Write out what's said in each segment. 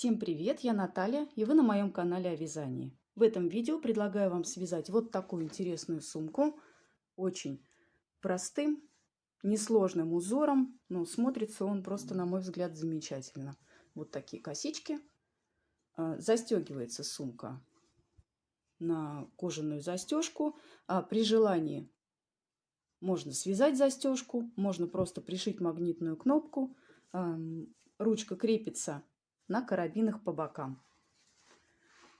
Всем привет, я Наталья, и вы на моем канале о вязании. В этом видео предлагаю вам связать вот такую интересную сумку, очень простым, несложным узором, но смотрится он просто, на мой взгляд, замечательно. Вот такие косички. Застегивается сумка на кожаную застежку. При желании можно связать застежку, можно просто пришить магнитную кнопку. Ручка крепится на карабинах по бокам.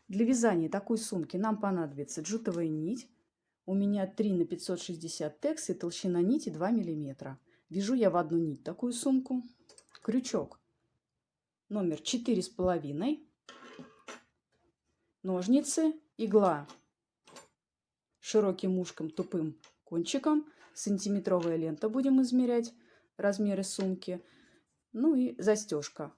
Для вязания такой сумки нам понадобится джутовая нить. У меня 3 на 560 текс и толщина нити 2 мм. Вяжу я в одну нить такую сумку. Крючок номер 4,5. Ножницы, игла широким ушком, тупым кончиком. Сантиметровая лента, будем измерять размеры сумки. Ну и застежка,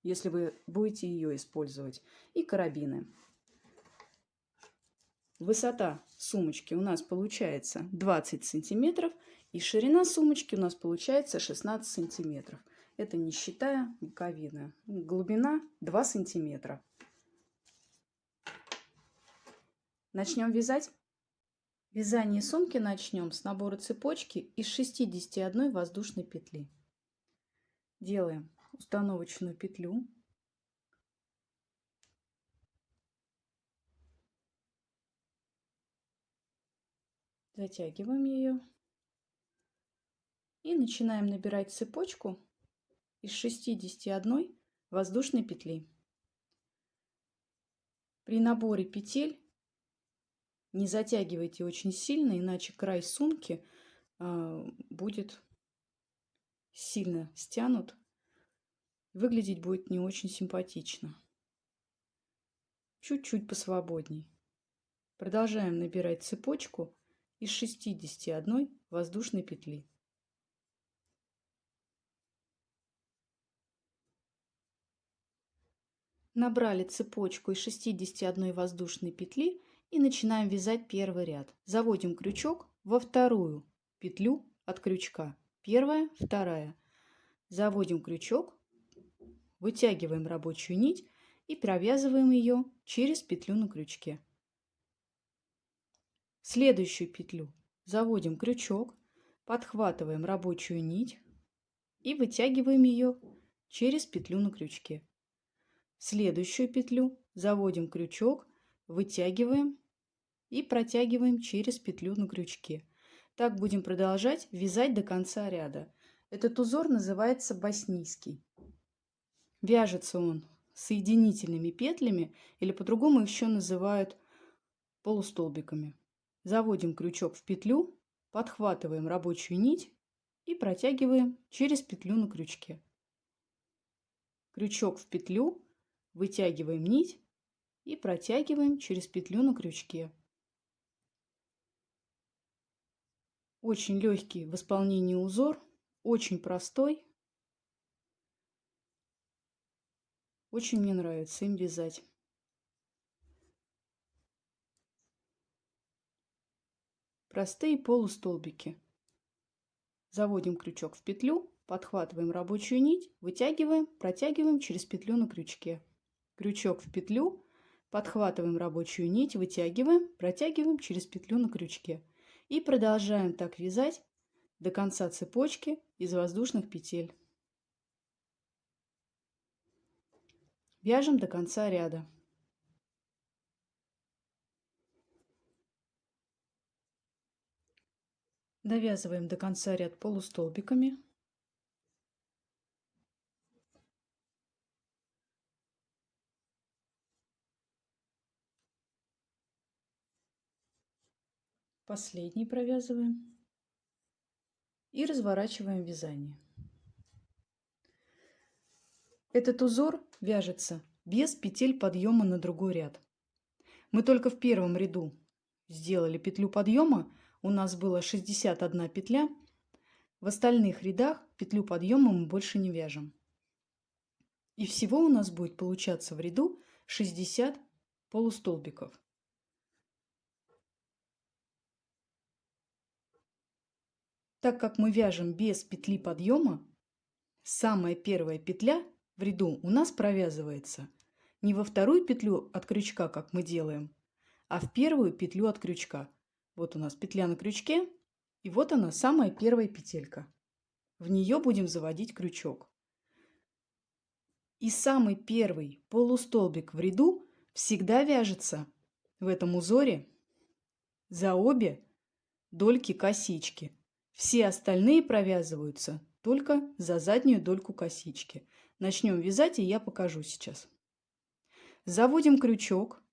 если вы будете ее использовать. И карабины. Высота сумочки у нас получается 20 сантиметров. И ширина сумочки у нас получается 16 сантиметров. Это не считая боковины. Глубина 2 сантиметра. Начнем вязать. Вязание сумки начнем с набора цепочки из 61 воздушной петли. Делаем установочную петлю. Затягиваем ее. И начинаем набирать цепочку из 61 воздушной петли. При наборе петель не затягивайте очень сильно, иначе край сумки будет сильно стянут. Выглядеть будет не очень симпатично. Чуть-чуть посвободней. Продолжаем набирать цепочку из 61 воздушной петли. Набрали цепочку из 61 воздушной петли и начинаем вязать первый ряд. Заводим крючок во вторую петлю от крючка. Первая, вторая. Заводим крючок, вытягиваем рабочую нить и провязываем ее через петлю на крючке. В следующую петлю заводим крючок, подхватываем рабочую нить и вытягиваем ее через петлю на крючке. В следующую петлю заводим крючок, вытягиваем и протягиваем через петлю на крючке. Так будем продолжать вязать до конца ряда. Этот узор называется боснийский. Вяжется он соединительными петлями или по-другому еще называют полустолбиками. Заводим крючок в петлю, подхватываем рабочую нить и протягиваем через петлю на крючке. Крючок в петлю, вытягиваем нить и протягиваем через петлю на крючке. Очень легкий в исполнении узор, очень простой. Очень мне нравится им вязать. Простые полустолбики. Заводим крючок в петлю, подхватываем рабочую нить, вытягиваем, протягиваем через петлю на крючке. Крючок в петлю, подхватываем рабочую нить, вытягиваем, протягиваем через петлю на крючке. И продолжаем так вязать до конца цепочки из воздушных петель. Вяжем до конца ряда. Довязываем до конца ряд полустолбиками. Последний провязываем и разворачиваем вязание. Этот узор вяжется без петель подъема на другой ряд. Мы только в первом ряду сделали петлю подъема, у нас было 61 петля. В остальных рядах петлю подъема мы больше не вяжем. И всего у нас будет получаться в ряду 60 полустолбиков. Так как мы вяжем без петли подъема, самая первая петля в ряду у нас провязывается не во вторую петлю от крючка, как мы делаем, а в первую петлю от крючка. Вот у нас петля на крючке, и вот она, самая первая петелька. В нее будем заводить крючок. И самый первый полустолбик в ряду всегда вяжется в этом узоре за обе дольки косички. Все остальные провязываются только за заднюю дольку косички. Начнем вязать, и я покажу сейчас. Заводим крючок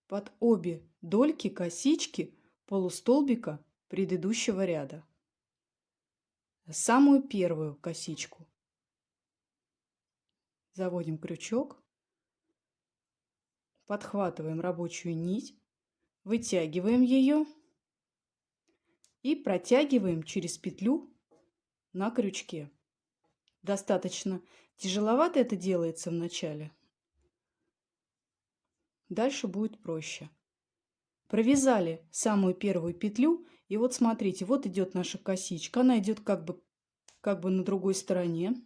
под обе дольки косички полустолбика предыдущего ряда. Самую первую косичку. Заводим крючок, подхватываем рабочую нить, вытягиваем ее и протягиваем через петлю на крючке. Достаточно тяжеловато это делается в начале. Дальше будет проще. Провязали самую первую петлю, и вот смотрите, вот идет наша косичка, она идет как бы на другой стороне.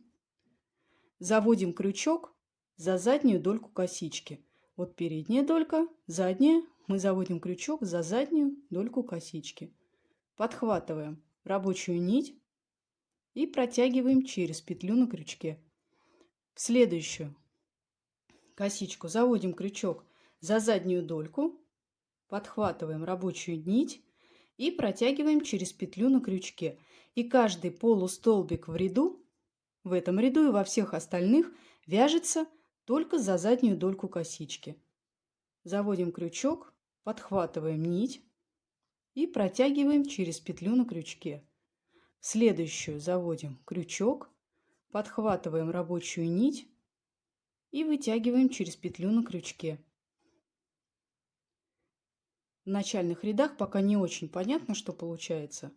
Заводим крючок за заднюю дольку косички. Вот передняя долька, задняя, мы заводим крючок за заднюю дольку косички. Подхватываем рабочую нить и протягиваем через петлю на крючке. В следующую косичку заводим крючок за заднюю дольку, подхватываем рабочую нить и протягиваем через петлю на крючке. И каждый полустолбик в ряду, в этом ряду и во всех остальных, вяжется только за заднюю дольку косички. Заводим крючок, подхватываем нить и протягиваем через петлю на крючке. В следующую заводим крючок, подхватываем рабочую нить и вытягиваем через петлю на крючке. В начальных рядах пока не очень понятно, что получается.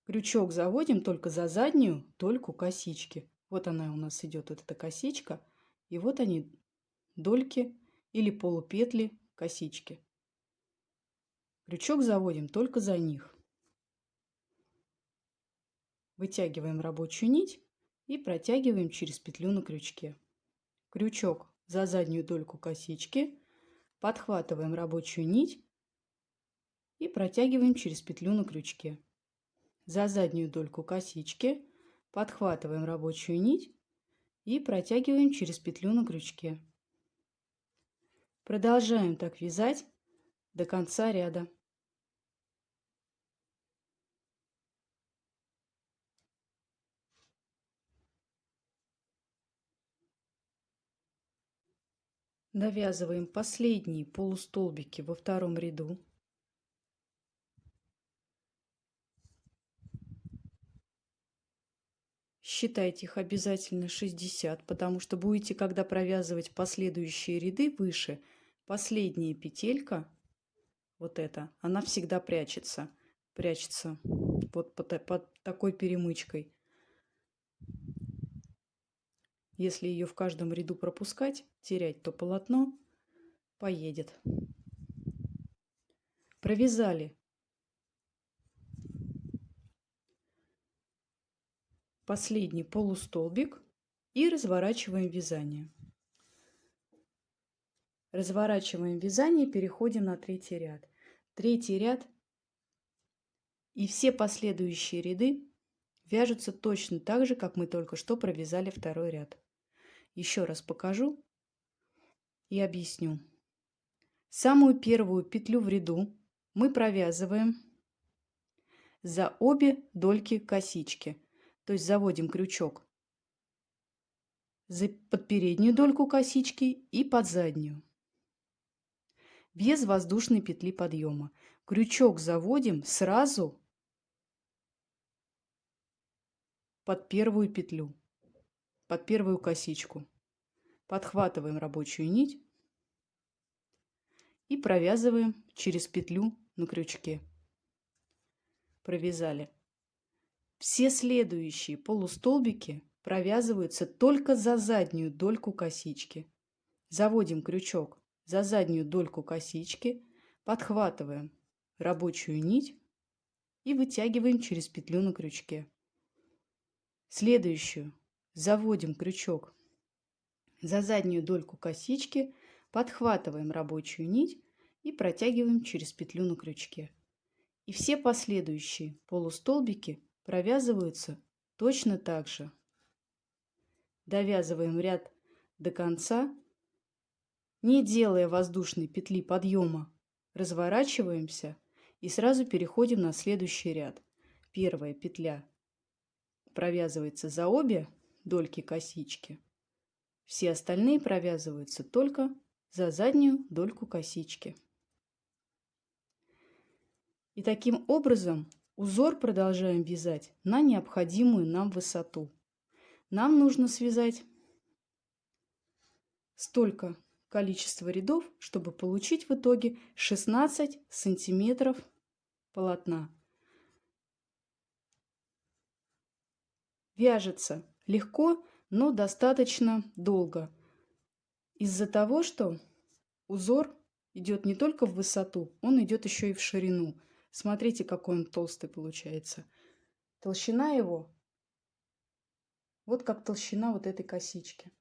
Крючок заводим только за заднюю дольку косички. Вот она у нас идет, вот эта косичка. И вот они, дольки или полупетли косички. Крючок заводим только за них. Вытягиваем рабочую нить и протягиваем через петлю на крючке. Крючок за заднюю дольку косички. Подхватываем рабочую нить и протягиваем через петлю на крючке. За заднюю дольку косички подхватываем рабочую нить и протягиваем через петлю на крючке. Продолжаем так вязать до конца ряда. Довязываем последние полустолбики во втором ряду. Считайте их обязательно 60, потому что будете, когда провязывать последующие ряды выше, последняя петелька, вот эта, она всегда прячется. Прячется вот под такой перемычкой. Если ее в каждом ряду пропускать, терять, то полотно поедет. Провязали последний полустолбик и разворачиваем вязание. Разворачиваем вязание, переходим на третий ряд. Третий ряд и все последующие ряды вяжутся точно так же, как мы только что провязали второй ряд. Еще раз покажу и объясню. Самую первую петлю в ряду мы провязываем за обе дольки косички. То есть заводим крючок под переднюю дольку косички и под заднюю. Без воздушной петли подъема. Крючок заводим сразу под первую петлю, под первую косичку. Подхватываем рабочую нить и провязываем через петлю на крючке. Провязали. Все следующие полустолбики провязываются только за заднюю дольку косички. Заводим крючок за заднюю дольку косички, подхватываем рабочую нить и вытягиваем через петлю на крючке. Следующую заводим крючок за заднюю дольку косички, подхватываем рабочую нить и протягиваем через петлю на крючке. И все последующие полустолбики провязываются точно так же. Довязываем ряд до конца, не делая воздушной петли подъема. Разворачиваемся и сразу переходим на следующий ряд. Первая петля провязывается за обе дольки косички. Все остальные провязываются только за заднюю дольку косички. И таким образом узор продолжаем вязать на необходимую нам высоту. Нам нужно связать столько количества рядов, чтобы получить в итоге 16 сантиметров полотна. Вяжется легко, но достаточно долго. Из-за того, что узор идет не только в высоту, он идет еще и в ширину. Смотрите, какой он толстый получается. Толщина его вот как толщина вот этой косички.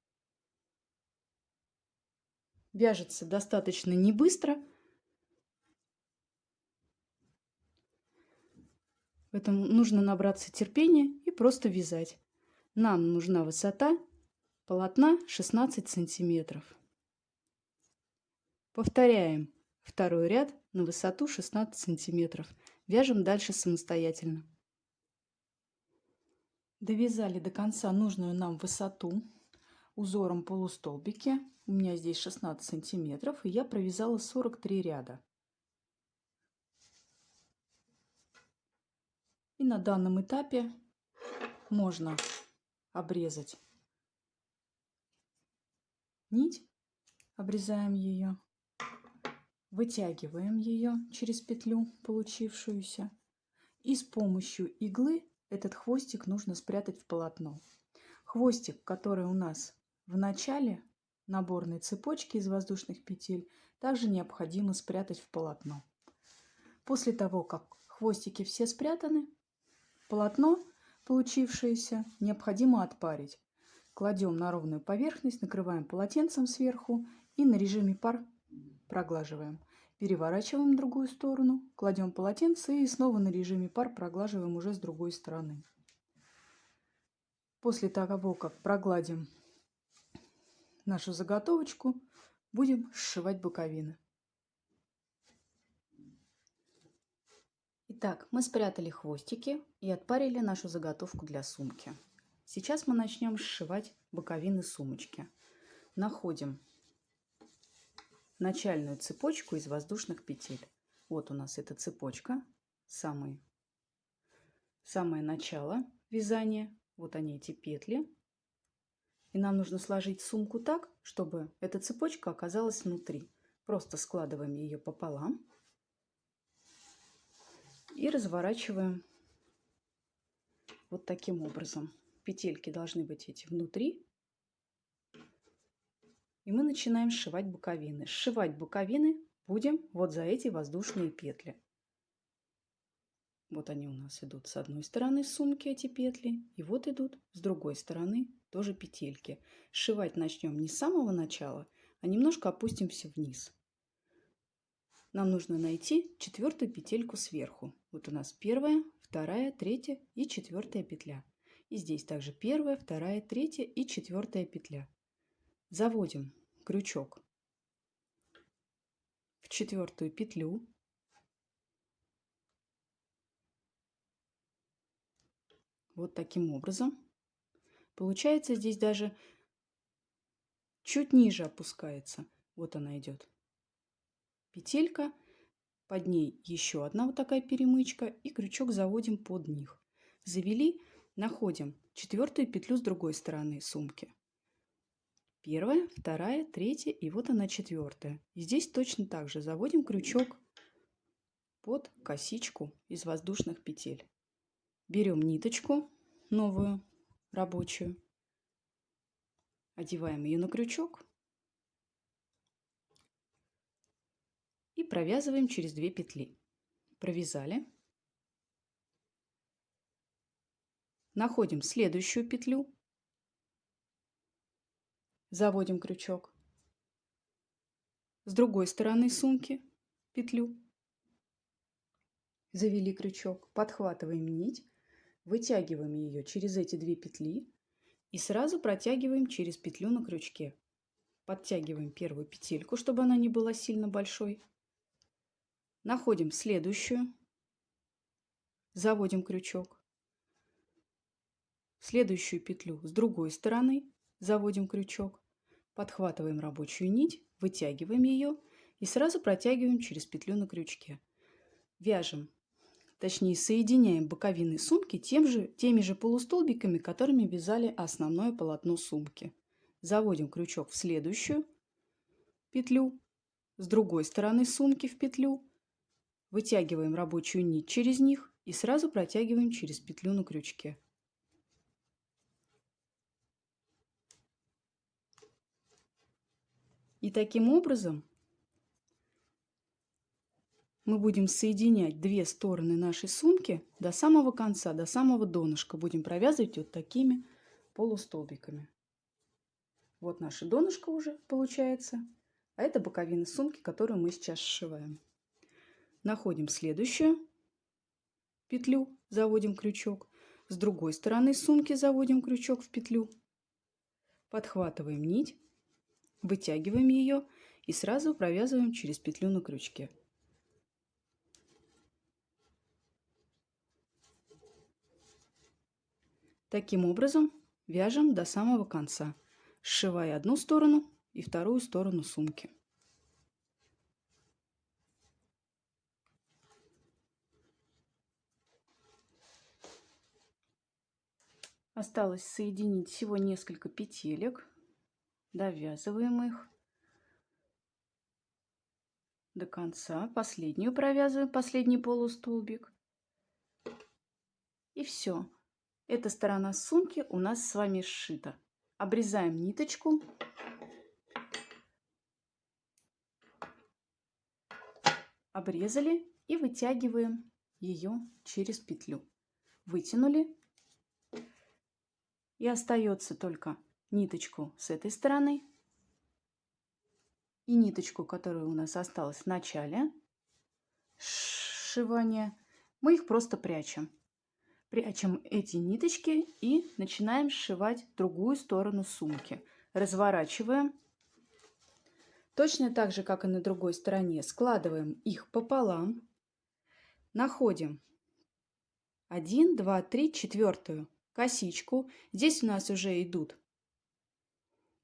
Вяжется достаточно не быстро. Поэтому нужно набраться терпения и просто вязать. Нам нужна высота полотна 16 сантиметров. Повторяем второй ряд на высоту 16 сантиметров. Вяжем дальше самостоятельно. Довязали до конца нужную нам высоту узором полустолбики. У меня здесь 16 сантиметров, и я провязала 43 ряда. И на данном этапе можно обрезать нить, обрезаем ее, вытягиваем ее через петлю получившуюся, и с помощью иглы этот хвостик нужно спрятать в полотно. Хвостик, который у нас в начале наборной цепочки из воздушных петель, также необходимо спрятать в полотно. После того, как хвостики все спрятаны, полотно получившееся необходимо отпарить. Кладем на ровную поверхность, накрываем полотенцем сверху и на режиме пар проглаживаем. Переворачиваем в другую сторону, кладем полотенце и снова на режиме пар проглаживаем уже с другой стороны. После того, как прогладим нашу заготовочку, будем сшивать боковины. Итак, мы спрятали хвостики и отпарили нашу заготовку для сумки. Сейчас мы начнем сшивать боковины сумочки. Находим начальную цепочку из воздушных петель. Вот у нас эта цепочка, самое начало вязания. Вот они, эти петли. И нам нужно сложить сумку так, чтобы эта цепочка оказалась внутри. Просто складываем ее пополам и разворачиваем вот таким образом. Петельки должны быть эти внутри. И мы начинаем сшивать боковины. Сшивать боковины будем вот за эти воздушные петли. Вот они у нас идут с одной стороны сумки, эти петли, и вот идут с другой стороны тоже петельки. Сшивать начнем не с самого начала, а немножко опустимся вниз. Нам нужно найти четвертую петельку сверху. Вот у нас первая, вторая, третья и четвертая петля. И здесь также первая, вторая, третья и четвертая петля. Заводим крючок в четвертую петлю. Вот таким образом. Получается, здесь даже чуть ниже опускается. Вот она идет. Петелька, под ней еще одна вот такая перемычка, и крючок заводим под них. Завели, находим четвертую петлю с другой стороны сумки. Первая, вторая, третья, и вот она четвертая. И здесь точно так же заводим крючок под косичку из воздушных петель. Берем ниточку новую, рабочую, одеваем ее на крючок и провязываем через 2 петли. Провязали. Находим следующую петлю, заводим крючок. С другой стороны сумки петлю, завели крючок, подхватываем нить, вытягиваем ее через эти две петли и сразу протягиваем через петлю на крючке. Подтягиваем первую петельку, чтобы она не была сильно большой. Находим следующую, заводим крючок. В следующую петлю с другой стороны заводим крючок, подхватываем рабочую нить, вытягиваем ее и сразу протягиваем через петлю на крючке. Вяжем, точнее соединяем боковины сумки теми же полустолбиками, которыми вязали основное полотно сумки. Заводим крючок в следующую петлю, с другой стороны сумки в петлю, вытягиваем рабочую нить через них и сразу протягиваем через петлю на крючке. И таким образом мы будем соединять две стороны нашей сумки до самого конца, до самого донышка. Будем провязывать вот такими полустолбиками. Вот наше донышко уже получается. А это боковина сумки, которую мы сейчас сшиваем. Находим следующую петлю, заводим крючок. С другой стороны сумки заводим крючок в петлю. Подхватываем нить, вытягиваем ее и сразу провязываем через петлю на крючке. Таким образом вяжем до самого конца, сшивая одну сторону и вторую сторону сумки. Осталось соединить всего несколько петелек. Довязываем их до конца. Последнюю провязываем, последний полустолбик. И все. Эта сторона сумки у нас с вами сшита. Обрезаем ниточку. Обрезали и вытягиваем ее через петлю. Вытянули. И остается только ниточку с этой стороны и ниточку, которая у нас осталась в начале сшивания. Мы их просто прячем. Прячем эти ниточки и начинаем сшивать другую сторону сумки. Разворачиваем. Точно так же, как и на другой стороне, складываем их пополам. Находим 1, 2, 3, четвертую косичку. Здесь у нас уже идет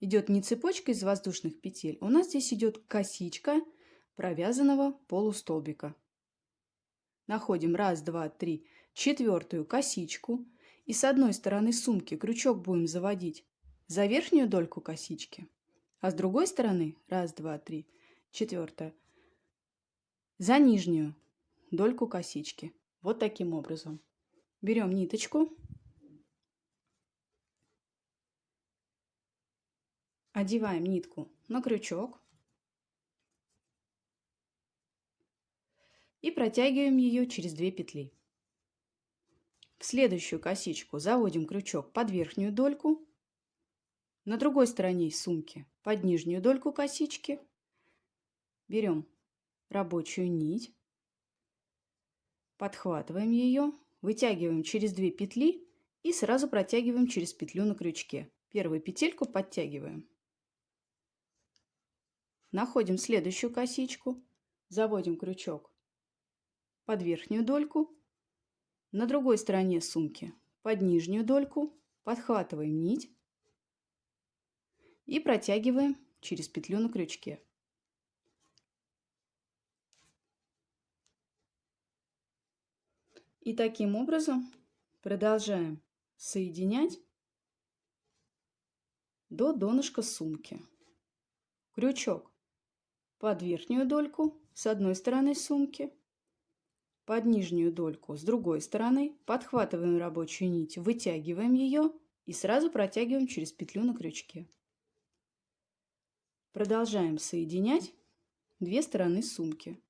не цепочка из воздушных петель, у нас здесь идет косичка провязанного полустолбика. Находим 1, 2, 3, четвертую косичку. И с одной стороны сумки крючок будем заводить за верхнюю дольку косички, а с другой стороны 1, 2, 3, четвертая за нижнюю дольку косички. Вот таким образом. Берем ниточку, одеваем нитку на крючок и протягиваем ее через 2 петли. В следующую косичку заводим крючок под верхнюю дольку, на другой стороне сумки под нижнюю дольку косички. Берем рабочую нить, подхватываем ее, вытягиваем через 2 петли и сразу протягиваем через петлю на крючке. Первую петельку подтягиваем. Находим следующую косичку, заводим крючок под верхнюю дольку, на другой стороне сумки под нижнюю дольку, подхватываем нить и протягиваем через петлю на крючке. И таким образом продолжаем соединять до донышка сумки. Крючок под верхнюю дольку с одной стороны сумки, под нижнюю дольку с другой стороны, подхватываем рабочую нить, вытягиваем ее и сразу протягиваем через петлю на крючке. Продолжаем соединять две стороны сумки.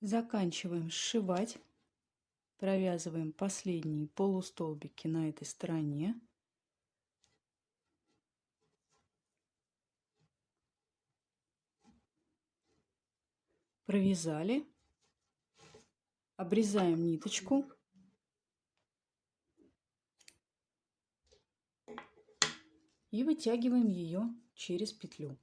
Заканчиваем сшивать. Провязываем последние полустолбики на этой стороне. Провязали. Обрезаем ниточку. И вытягиваем ее через петлю.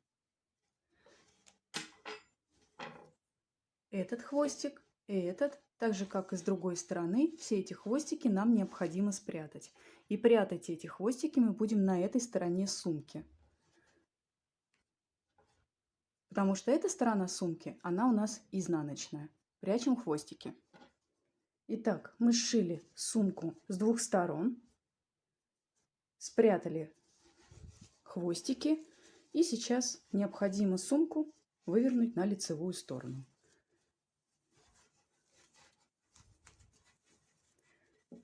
Этот хвостик и этот, так же как и с другой стороны, все эти хвостики нам необходимо спрятать. И прятать эти хвостики мы будем на этой стороне сумки. Потому что эта сторона сумки, она у нас изнаночная. Прячем хвостики. Итак, мы сшили сумку с двух сторон. Спрятали хвостики. И сейчас необходимо сумку вывернуть на лицевую сторону.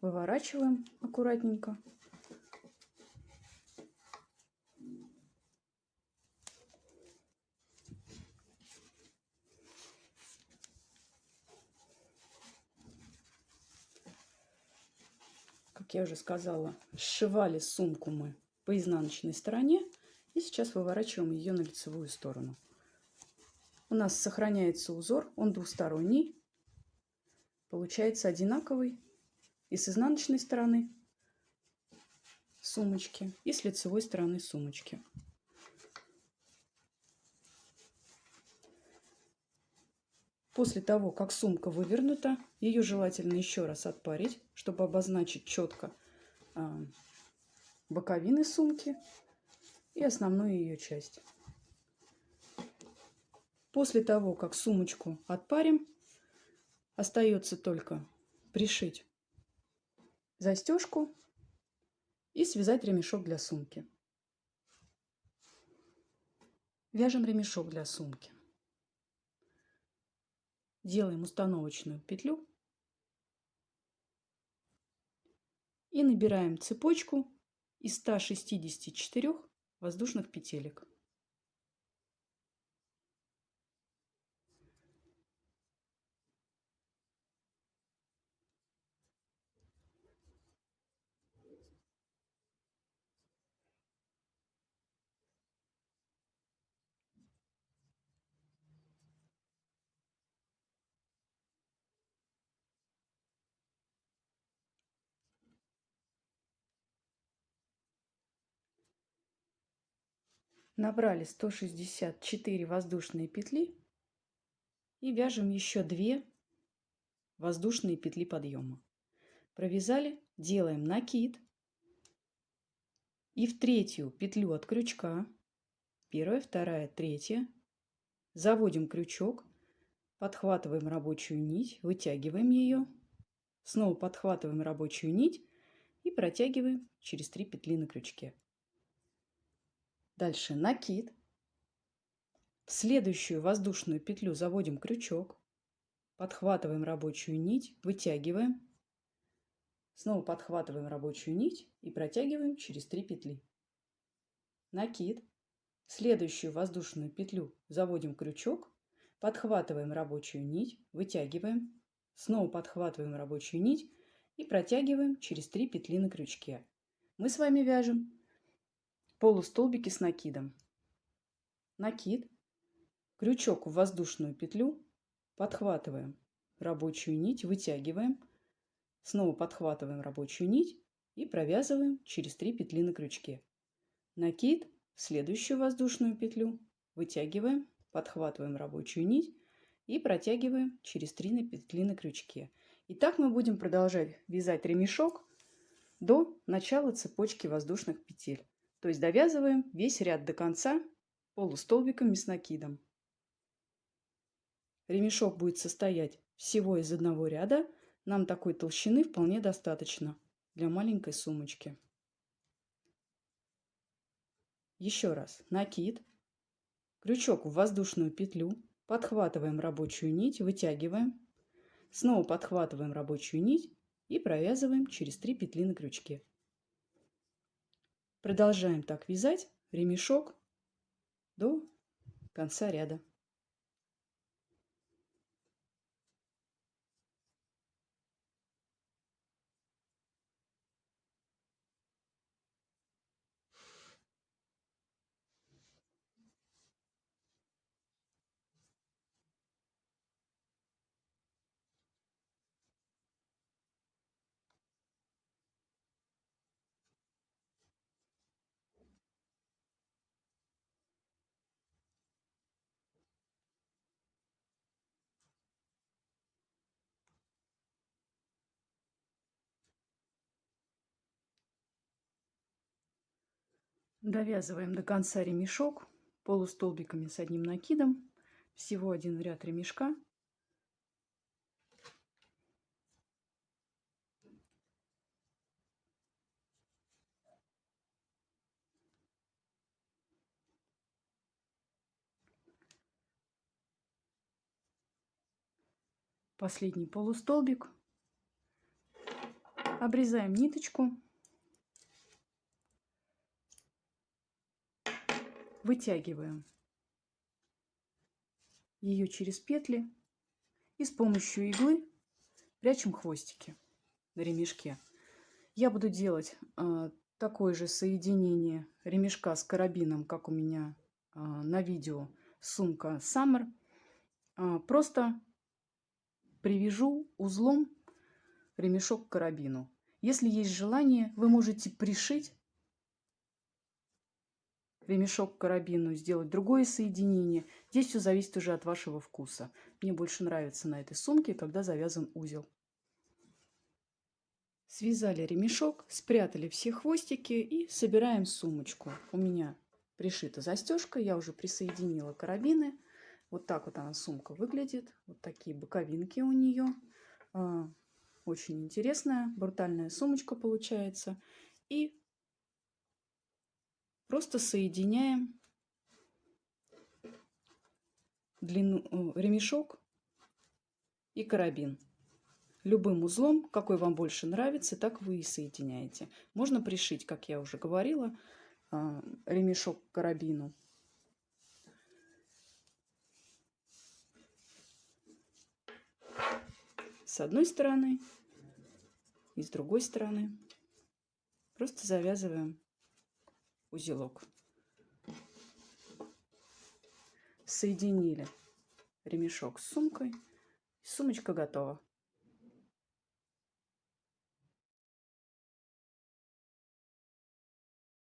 Выворачиваем аккуратненько. Как я уже сказала, сшивали сумку мы по изнаночной стороне. И сейчас выворачиваем ее на лицевую сторону. У нас сохраняется узор, он двусторонний. Получается одинаковый и с изнаночной стороны сумочки, и с лицевой стороны сумочки. После того, как сумка вывернута, ее желательно еще раз отпарить, чтобы обозначить четко боковины сумки и основную ее часть. После того, как сумочку отпарим, остается только пришить застежку и связать ремешок для сумки. Вяжем ремешок для сумки. Делаем установочную петлю и набираем цепочку из 164 воздушных петелек. Набрали 164 воздушные петли и вяжем еще 2 воздушные петли подъема. Провязали, делаем накид и в третью петлю от крючка, первая, вторая, третья, заводим крючок, подхватываем рабочую нить, вытягиваем ее, снова подхватываем рабочую нить и протягиваем через 3 петли на крючке. Дальше накид. В следующую воздушную петлю заводим крючок, подхватываем рабочую нить, вытягиваем, снова подхватываем рабочую нить и протягиваем через 3 петли. Накид. В следующую воздушную петлю заводим крючок, подхватываем рабочую нить, вытягиваем, снова подхватываем рабочую нить и протягиваем через 3 петли на крючке. Мы с вами вяжем полустолбики с накидом. Накид, крючок в воздушную петлю, подхватываем рабочую нить, вытягиваем, снова подхватываем рабочую нить и провязываем через 3 петли на крючке. Накид, в следующую воздушную петлю, вытягиваем, подхватываем рабочую нить и протягиваем через 3 петли на крючке. И так мы будем продолжать вязать ремешок до начала цепочки воздушных петель. То есть довязываем весь ряд до конца полустолбиками с накидом. Ремешок будет состоять всего из одного ряда. Нам такой толщины вполне достаточно для маленькой сумочки. Еще раз. Накид, крючок в воздушную петлю, подхватываем рабочую нить, вытягиваем, снова подхватываем рабочую нить и провязываем через 3 петли на крючке. Продолжаем так вязать ремешок до конца ряда. Довязываем до конца ремешок полустолбиками с одним накидом. Всего один ряд ремешка. Последний полустолбик. Обрезаем ниточку. Вытягиваем ее через петли и с помощью иглы прячем хвостики на ремешке. Я буду делать такое же соединение ремешка с карабином, как у меня на видео сумка Summer. Просто привяжу узлом ремешок к карабину. Если есть желание, вы можете пришить ремешок к карабину, сделать другое соединение. Здесь все зависит уже от вашего вкуса. Мне больше нравится на этой сумке, когда завязан узел. Связали ремешок, спрятали все хвостики и собираем сумочку. У меня пришита застежка, я уже присоединила карабины. Вот так вот она, сумка, выглядит. Вот такие боковинки у нее. Очень интересная, брутальная сумочка получается. И просто соединяем ремешок и карабин. Любым узлом, какой вам больше нравится, так вы и соединяете. Можно пришить, как я уже говорила, ремешок к карабину. С одной стороны и с другой стороны. Просто завязываем узелок. Соединили ремешок с сумкой. Сумочка готова.